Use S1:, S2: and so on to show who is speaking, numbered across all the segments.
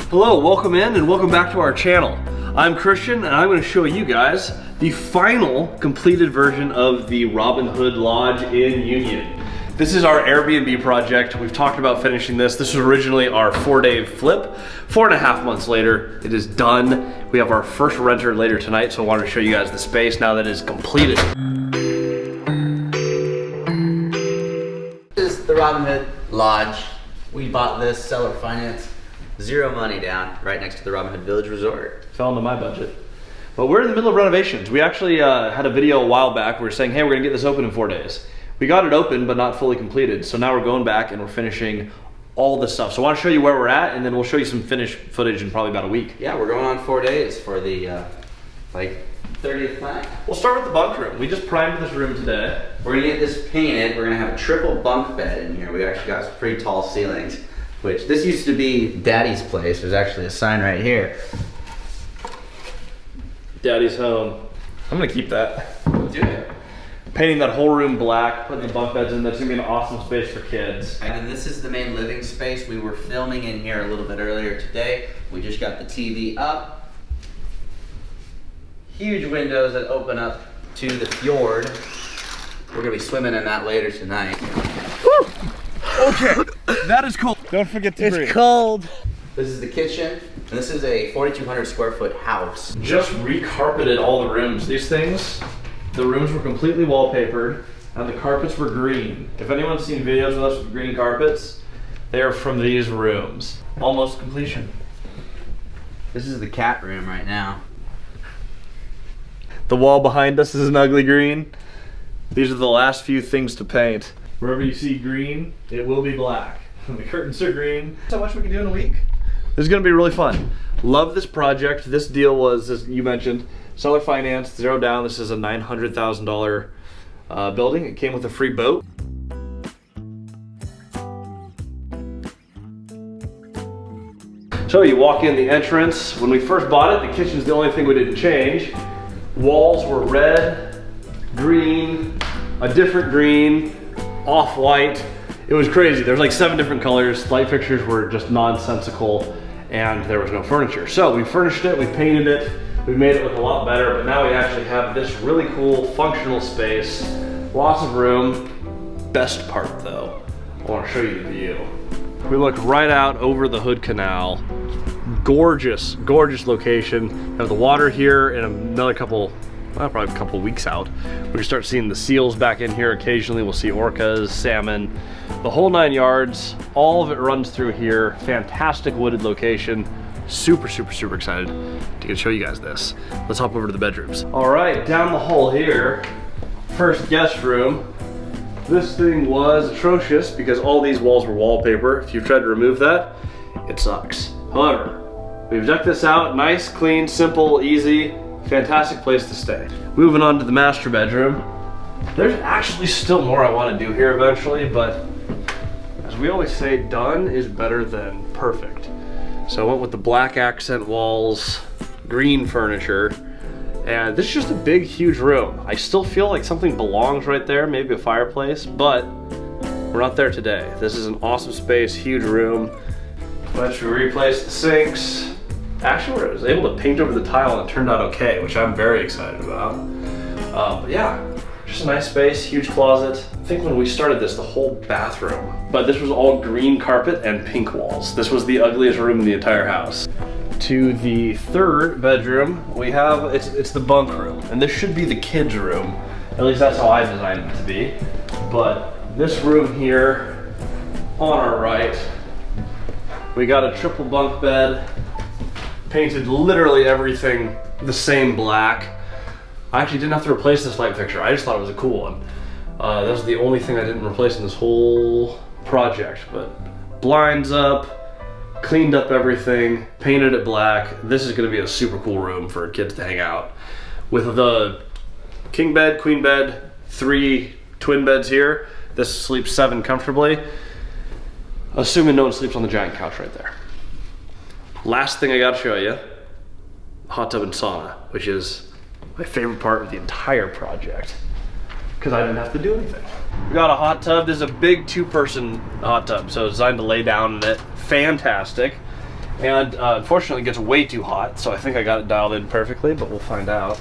S1: Hello, welcome in and welcome back to our channel. I'm Christian and I'm going to show you guys the final completed version of the Robin Hood Lodge in Union. This is our Airbnb project. We've talked about finishing this. This was originally our 4-day flip. 4.5 months later, it is done. We have our first renter later tonight, so I wanted to show you guys the space now that it is completed.
S2: This is the Robin Hood Lodge. We bought this, seller finance. Zero money down, right next to the Robin Hood Village Resort.
S1: Fell into my budget. But we're in the middle of renovations. We actually had a video a while back. We were saying, hey, we're gonna get this open in 4 days. We got it open, but not fully completed. So now we're going back and we're finishing all the stuff. So I wanna show you where we're at, and then we'll show you some finished footage in probably about a week.
S2: Yeah, we're going on 4 days for the, 30th night.
S1: We'll start with the bunk room. We just primed this room today.
S2: We're gonna get this painted. We're gonna have a triple bunk bed in here. We actually got some pretty tall ceilings. Which, this used to be Daddy's place. There's actually a sign right here.
S1: Daddy's home. I'm gonna keep that.
S2: Do it.
S1: Painting that whole room black, putting the bunk beds in. That's gonna be an awesome space for kids.
S2: And then this is the main living space. We were filming in here a little bit earlier today. We just got the TV up. Huge windows that open up to the fjord. We're gonna be swimming in that later tonight.
S1: Woo! Okay, that is cold. Don't forget to breathe.
S2: It's cold. This is the kitchen, and this is a 4,200 square foot house.
S1: Just recarpeted all the rooms. These things, the rooms were completely wallpapered, and the carpets were green. If anyone's seen videos of us with green carpets, they are from these rooms. Almost completion.
S2: This is the cat room right now.
S1: The wall behind us is an ugly green. These are the last few things to paint. Wherever you see green, it will be black. The curtains are green. That's how much we can do in a week. This is gonna be really fun. Love this project. This deal was, as you mentioned, seller finance, zero down. This is a $900,000 building. It came with a free boat. So you walk in the entrance. When we first bought it, the kitchen's the only thing we didn't change. Walls were red, green, a different green, off-white. It was crazy. There's like 7 different colors. Light fixtures were just nonsensical, and there was no furniture. So we furnished it, we painted it, we made it look a lot better, but now we actually have this really cool functional space. Lots of room. Best part though, I want to show you the view. We look right out over the Hood Canal. Gorgeous, gorgeous location. We have the water here in another couple, well, probably a couple weeks out. We can start seeing the seals back in here occasionally. We'll see orcas, salmon, the whole 9 yards. All of it runs through here. Fantastic wooded location. Super, super, super excited to get to show you guys this. Let's hop over to the bedrooms. All right, down the hall here, first guest room. This thing was atrocious because all these walls were wallpaper. If you've tried to remove that, it sucks. However, we've decked this out. Nice, clean, simple, easy. Fantastic place to stay. Moving on to the master bedroom. There's actually still more I want to do here eventually, but as we always say, done is better than perfect. So I went with the black accent walls, green furniture, and this is just a big, huge room. I still feel like something belongs right there, maybe a fireplace, but we're not there today. This is an awesome space, huge room. Once we replaced the sinks, actually, I was able to paint over the tile and it turned out okay, which I'm very excited about. But yeah, just a nice space, huge closet. I think when we started this, the whole bathroom, but this was all green carpet and pink walls. This was the ugliest room in the entire house. To the third bedroom, we have, it's the bunk room, and this should be the kids' room. At least that's how I designed it to be. But this room here, on our right, we got a triple bunk bed, painted literally everything the same black. I actually didn't have to replace this light fixture. I just thought it was a cool one. That was the only thing I didn't replace in this whole project. But blinds up, cleaned up everything, painted it black. This is gonna be a super cool room for kids to hang out. With the king bed, queen bed, 3 twin beds here. This sleeps 7 comfortably. Assuming no one sleeps on the giant couch right there. Last thing I gotta show you, hot tub and sauna, which is my favorite part of the entire project because I didn't have to do anything. We got a hot tub. This is a big 2-person hot tub, so it's designed to lay down in it. Fantastic. And unfortunately it gets way too hot, so I think I got it dialed in perfectly, but we'll find out.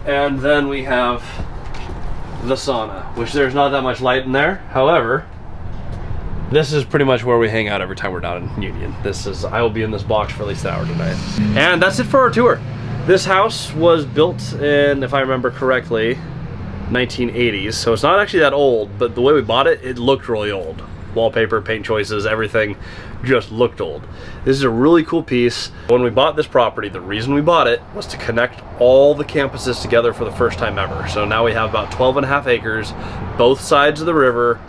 S1: And then we have the sauna, which there's not that much light in there. However, this is pretty much where we hang out every time we're down in Union. I will be in this box for at least an hour tonight. And that's it for our tour. This house was built in, if I remember correctly, 1980s. So it's not actually that old, but the way we bought it, it looked really old. Wallpaper, paint choices, everything just looked old. This is a really cool piece. When we bought this property, the reason we bought it was to connect all the campuses together for the first time ever. So now we have about 12.5 acres, both sides of the river,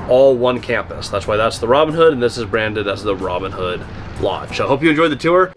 S1: all one campus. That's why that's the Robin Hood, and this is branded as the Robin Hood Lodge. So I hope you enjoyed the tour.